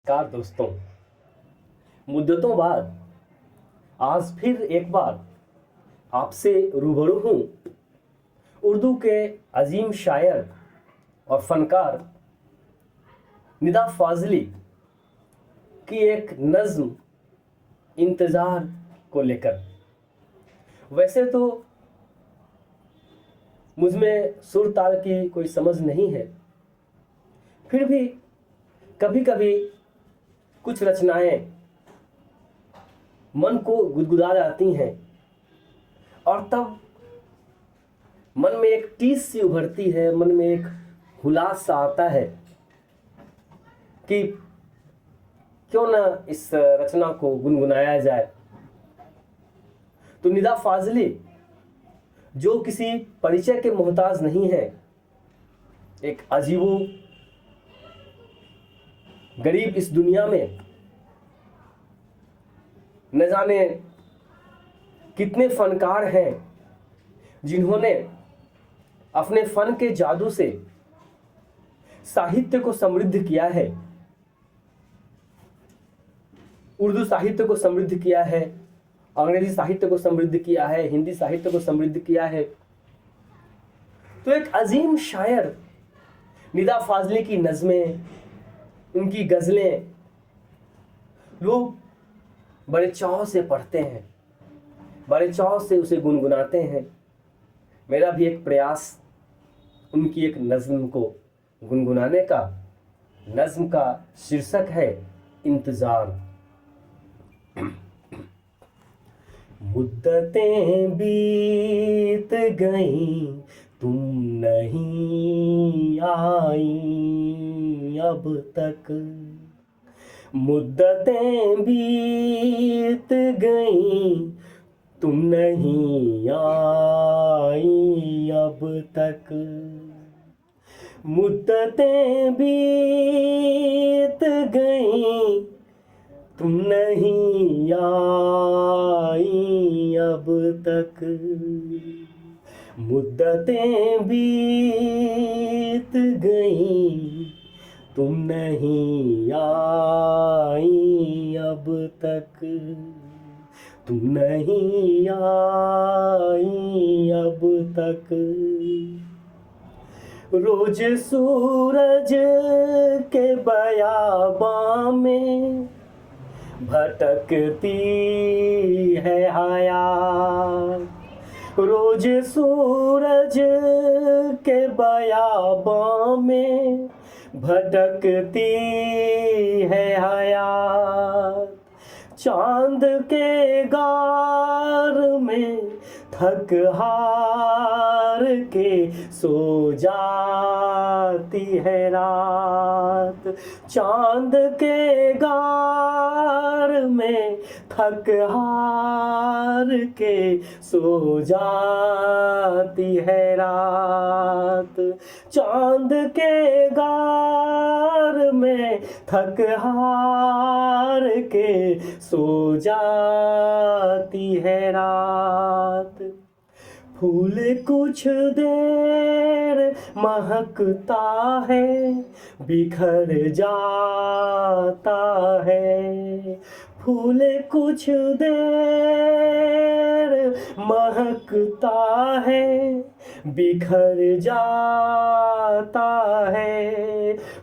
Car दोस्तों, मुद्दतों बाद आज फिर एक बार आपसे रूबरू हूँ। उर्दू के अजीम शायर और फनकार निदा फाजली की एक नज़्म इंतज़ार को लेकर। वैसे तो मुझ में सुर ताल की कोई समझ नहीं है, फिर भी कभी कभी कुछ रचनाएं मन को गुदगुदा जाती हैं और तब मन में एक टीस सी उभरती है, मन में एक हुलास सा आता है कि क्यों ना इस रचना को गुनगुनाया जाए। तो निदा फाजली जो किसी परिचय के मोहताज नहीं है, एक अजीबो गरीब इस दुनिया में न जाने कितने फनकार हैं जिन्होंने अपने फन के जादू से साहित्य को समृद्ध किया है, उर्दू साहित्य को समृद्ध किया है, अंग्रेजी साहित्य को समृद्ध किया है, हिंदी साहित्य को समृद्ध किया है। तो एक अजीम शायर निदा फाजली की नज़में, उनकी गज़लें लोग बड़े चाव से पढ़ते हैं, बड़े चाव से उसे गुनगुनाते हैं। मेरा भी एक प्रयास उनकी एक नज़्म को गुनगुनाने का। नज़्म का शीर्षक है इंतज़ार। मुद्दतें बीत गईं, तुम नहीं आई अब तक। मुद्दतें बीत गईं, तुम नहीं आई अब तक। मुद्दतें बीत गईं, तुम नहीं आई अब तक। मुद्दतें बीत गईं, तुम नहीं आई अब तक। तुम नहीं आई अब तक। रोज सूरज के बयाबां में भटकती है हयात। रोज सूरज के बयाबां में भटकती है हयात। चांद के गार में थक हार के सो जाती है रात। चांद के गार में थक हार के सो जाती है रात। चांद के गार में थक हार के सो जाती है रात। फूल कुछ देर महकता है, बिखर जाता है। फूल कुछ देर महकता है, बिखर जाता है।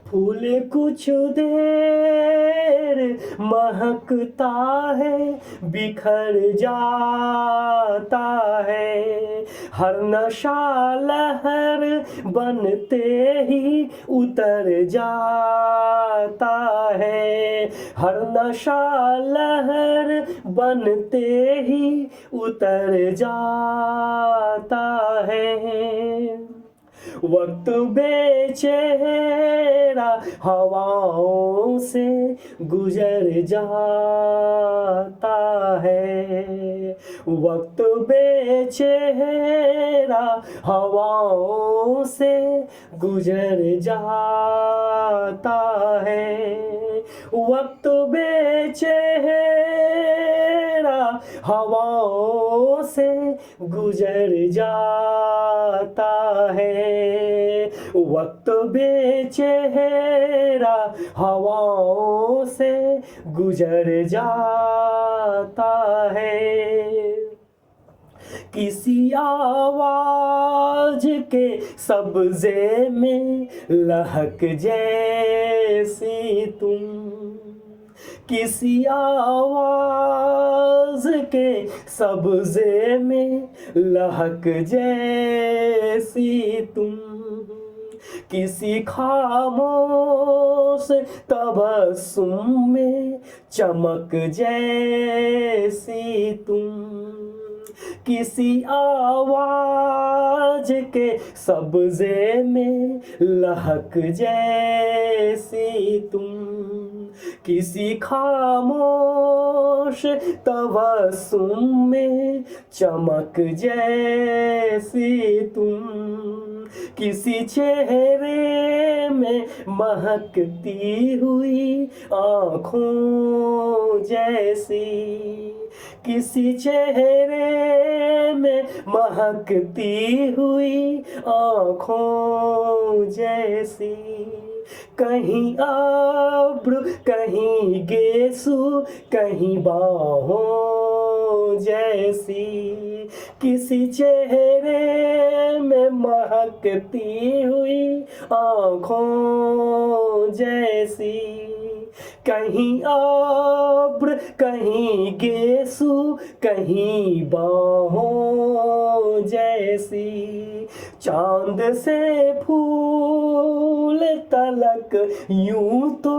फूल कुछ देर महकता है, बिखर जाता है। हर नशा लहर बनते ही उतर जाता है। हर नशा लहर बनते ही उतर जाता है। वक्त बेचेरा हवाओं से गुजर जाता है। वक्त बेचेरा हवाओं से गुजर जाता है। वक्त बेचेरा हवाओं से गुजर जाता है। वक्त बेचेहरा हवाओं से गुजर जाता है, किसी आवाज के सब्जे में लहक जैसी तुम, किसी आवाज के सब्जे में लहक जैसी तुम, किसी खामोश तबस्सुम में चमक जैसी तुम, किसी आवाज के सब्जे में लहक जैसी तुम, किसी खामोश तबस्सुम में चमक जैसी तुम, किसी चेहरे में महकती हुई आँखों जैसी, किसी चेहरे में महकती हुई आँखों जैसी, कहीं अब्र कहीं गेसु कहीं बाहों जैसी, किसी चेहरे में महकती हुई आँखों जैसी, कहीं अब्र कहीं गेसु कहीं बाहों जैसी, चांद से फूल तलक यूं तो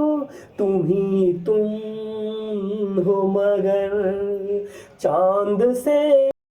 तुम ही तुम हो, मगर चांद से